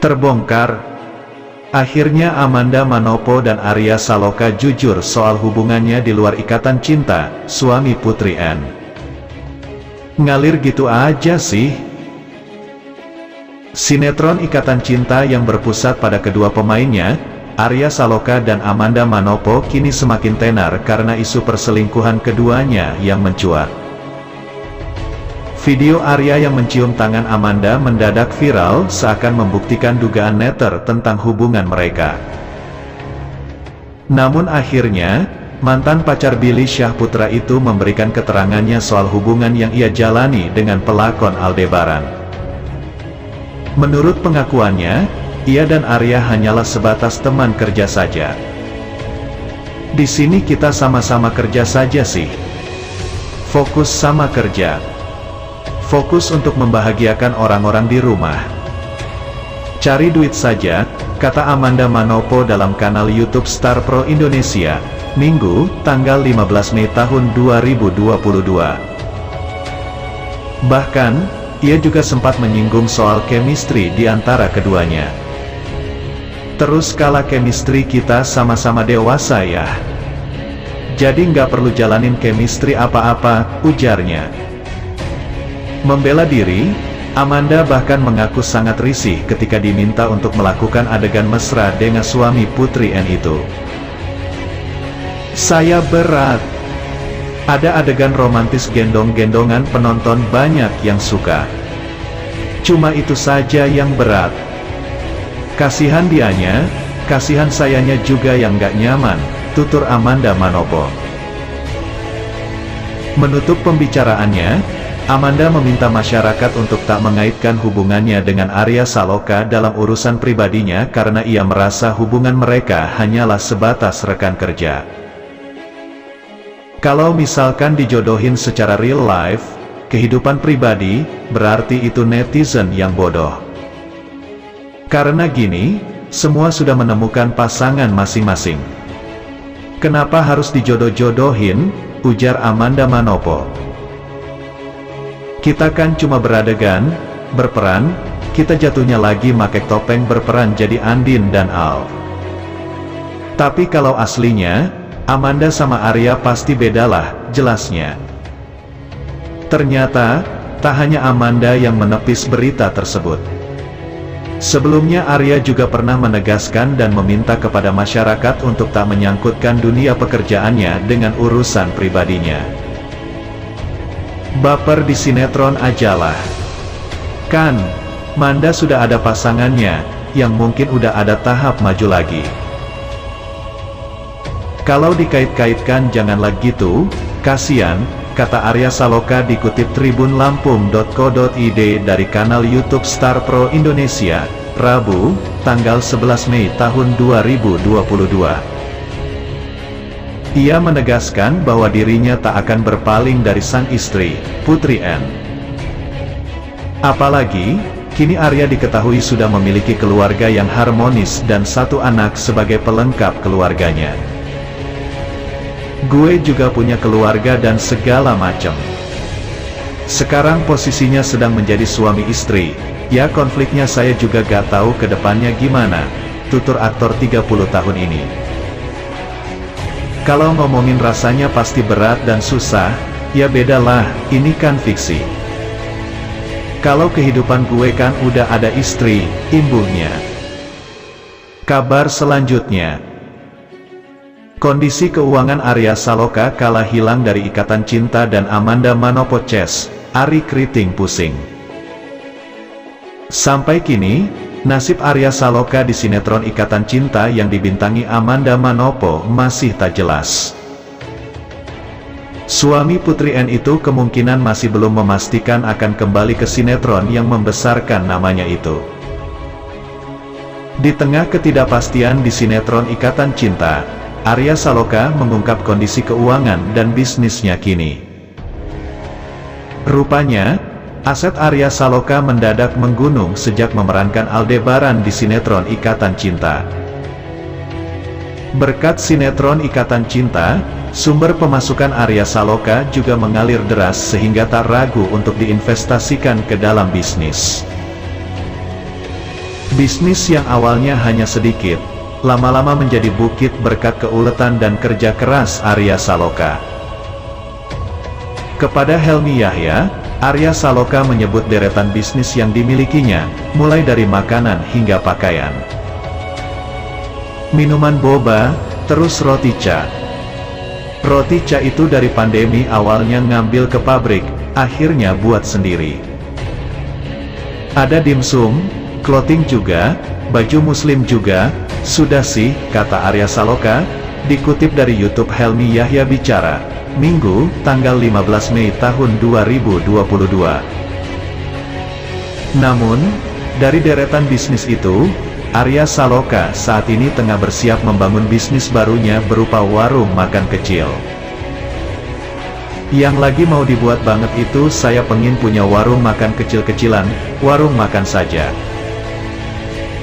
Terbongkar. Akhirnya Amanda Manopo dan Arya Saloka jujur soal hubungannya di luar ikatan cinta, suami Putri N. Ngalir gitu aja sih. Sinetron Ikatan Cinta yang berpusat pada kedua pemainnya, Arya Saloka dan Amanda Manopo kini semakin tenar karena isu perselingkuhan keduanya yang mencuat. Video Arya yang mencium tangan Amanda mendadak viral seakan membuktikan dugaan neter tentang hubungan mereka. Namun akhirnya, mantan pacar Billy Syahputra itu memberikan keterangannya soal hubungan yang ia jalani dengan pelakon Aldebaran. Menurut pengakuannya, ia dan Arya hanyalah sebatas teman kerja saja. Di sini kita sama-sama kerja saja sih. Fokus sama kerja. Fokus untuk membahagiakan orang-orang di rumah. Cari duit saja, kata Amanda Manopo dalam kanal YouTube Star Pro Indonesia, Minggu, tanggal 15 Mei tahun 2022. Bahkan, ia juga sempat menyinggung soal chemistry di antara keduanya. Terus kala chemistry kita sama-sama dewasa ya. Jadi nggak perlu jalanin chemistry apa-apa, ujarnya. Membela diri, Amanda bahkan mengaku sangat risih ketika diminta untuk melakukan adegan mesra dengan suami Putri N itu. Saya berat. Ada adegan romantis gendong-gendongan, penonton banyak yang suka. Cuma itu saja yang berat. Kasihan dianya, kasihan sayanya juga yang gak nyaman, tutur Amanda Manopo. Menutup pembicaraannya, Amanda meminta masyarakat untuk tak mengaitkan hubungannya dengan Arya Saloka dalam urusan pribadinya karena ia merasa hubungan mereka hanyalah sebatas rekan kerja. Kalau misalkan dijodohin secara real life, kehidupan pribadi, berarti itu netizen yang bodoh. Karena gini, semua sudah menemukan pasangan masing-masing. Kenapa harus dijodoh-jodohin, ujar Amanda Manopo. Kita kan cuma beradegan, berperan, kita jatuhnya lagi make topeng berperan jadi Andin dan Al. Tapi kalau aslinya, Amanda sama Arya pasti bedalah, jelasnya. Ternyata, tak hanya Amanda yang menepis berita tersebut. Sebelumnya Arya juga pernah menegaskan dan meminta kepada masyarakat untuk tak menyangkutkan dunia pekerjaannya dengan urusan pribadinya. Baper di sinetron ajalah. Kan, Manda sudah ada pasangannya, yang mungkin udah ada tahap maju lagi. Kalau dikait-kaitkan janganlah gitu, kasian, kata Arya Saloka dikutip tribunlampung.co.id dari kanal YouTube Star Pro Indonesia, Rabu, tanggal 11 Mei tahun 2022. Ia menegaskan bahwa dirinya tak akan berpaling dari sang istri, Putri N. Apalagi, kini Arya diketahui sudah memiliki keluarga yang harmonis dan satu anak sebagai pelengkap keluarganya. Gue juga punya keluarga dan segala macam. Sekarang posisinya sedang menjadi suami istri, ya konfliknya saya juga gak tahu ke depannya gimana, tutur aktor 30 tahun ini. Kalau ngomongin rasanya pasti berat dan susah, ya bedalah, ini kan fiksi. Kalau kehidupan gue kan udah ada istri, imbuhnya. Kabar selanjutnya. Kondisi keuangan Arya Saloka kala hilang dari ikatan cinta dan Amanda Manopo Ces, Ari keriting pusing. Sampai kini, nasib Arya Saloka di sinetron Ikatan Cinta yang dibintangi Amanda Manopo masih tak jelas. Suami Putri N itu kemungkinan masih belum memastikan akan kembali ke sinetron yang membesarkan namanya itu. Di tengah ketidakpastian di sinetron Ikatan Cinta, Arya Saloka mengungkap kondisi keuangan dan bisnisnya kini. Rupanya, aset Arya Saloka mendadak menggunung sejak memerankan Aldebaran di sinetron Ikatan Cinta. Berkat sinetron Ikatan Cinta, sumber pemasukan Arya Saloka juga mengalir deras sehingga tak ragu untuk diinvestasikan ke dalam bisnis. Bisnis yang awalnya hanya sedikit, lama-lama menjadi bukit berkat keuletan dan kerja keras Arya Saloka. Kepada Helmy Yahya, Arya Saloka menyebut deretan bisnis yang dimilikinya, mulai dari makanan hingga pakaian. Minuman boba, terus roti ca. Roti ca itu dari pandemi awalnya ngambil ke pabrik, akhirnya buat sendiri. Ada dimsum, clothing juga, baju muslim juga. Sudah sih, kata Arya Saloka, dikutip dari YouTube Helmy Yahya Bicara, Minggu, tanggal 15 Mei tahun 2022. Namun, dari deretan bisnis itu, Arya Saloka saat ini tengah bersiap membangun bisnis barunya berupa warung makan kecil. Yang lagi mau dibuat banget itu saya pengen punya warung makan kecil-kecilan, warung makan saja.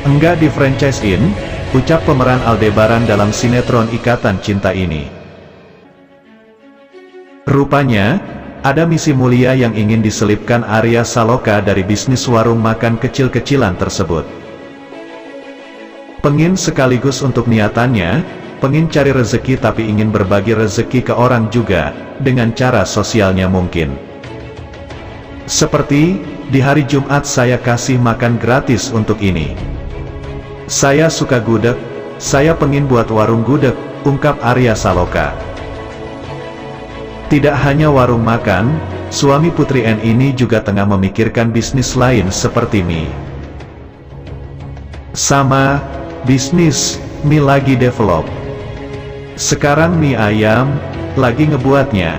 Enggak di franchise-in, ucap pemeran Aldebaran dalam sinetron Ikatan Cinta ini. Rupanya, ada misi mulia yang ingin diselipkan Arya Saloka dari bisnis warung makan kecil-kecilan tersebut. Pengin sekaligus untuk niatannya, pengin cari rezeki tapi ingin berbagi rezeki ke orang juga, dengan cara sosialnya mungkin. Seperti, di hari Jumat saya kasih makan gratis untuk ini. Saya suka gudeg, saya pengin buat warung gudeg, ungkap Arya Saloka. Tidak hanya warung makan, suami Putri N ini juga tengah memikirkan bisnis lain seperti mie. Sama, bisnis, mie lagi develop. Sekarang mie ayam, lagi ngebuatnya.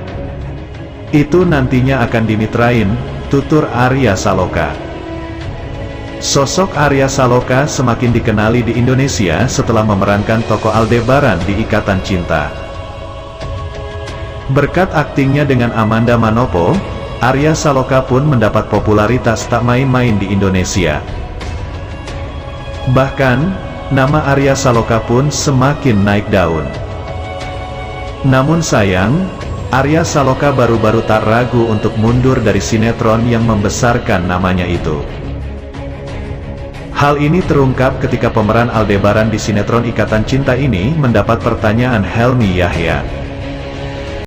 Itu nantinya akan dimitrain, tutur Arya Saloka. Sosok Arya Saloka semakin dikenali di Indonesia setelah memerankan tokoh Aldebaran di Ikatan Cinta. Berkat aktingnya dengan Amanda Manopo, Arya Saloka pun mendapat popularitas tak main-main di Indonesia. Bahkan, nama Arya Saloka pun semakin naik daun. Namun sayang, Arya Saloka baru-baru tak ragu untuk mundur dari sinetron yang membesarkan namanya itu. Hal ini terungkap ketika pemeran Aldebaran di sinetron Ikatan Cinta ini mendapat pertanyaan Helmy Yahya.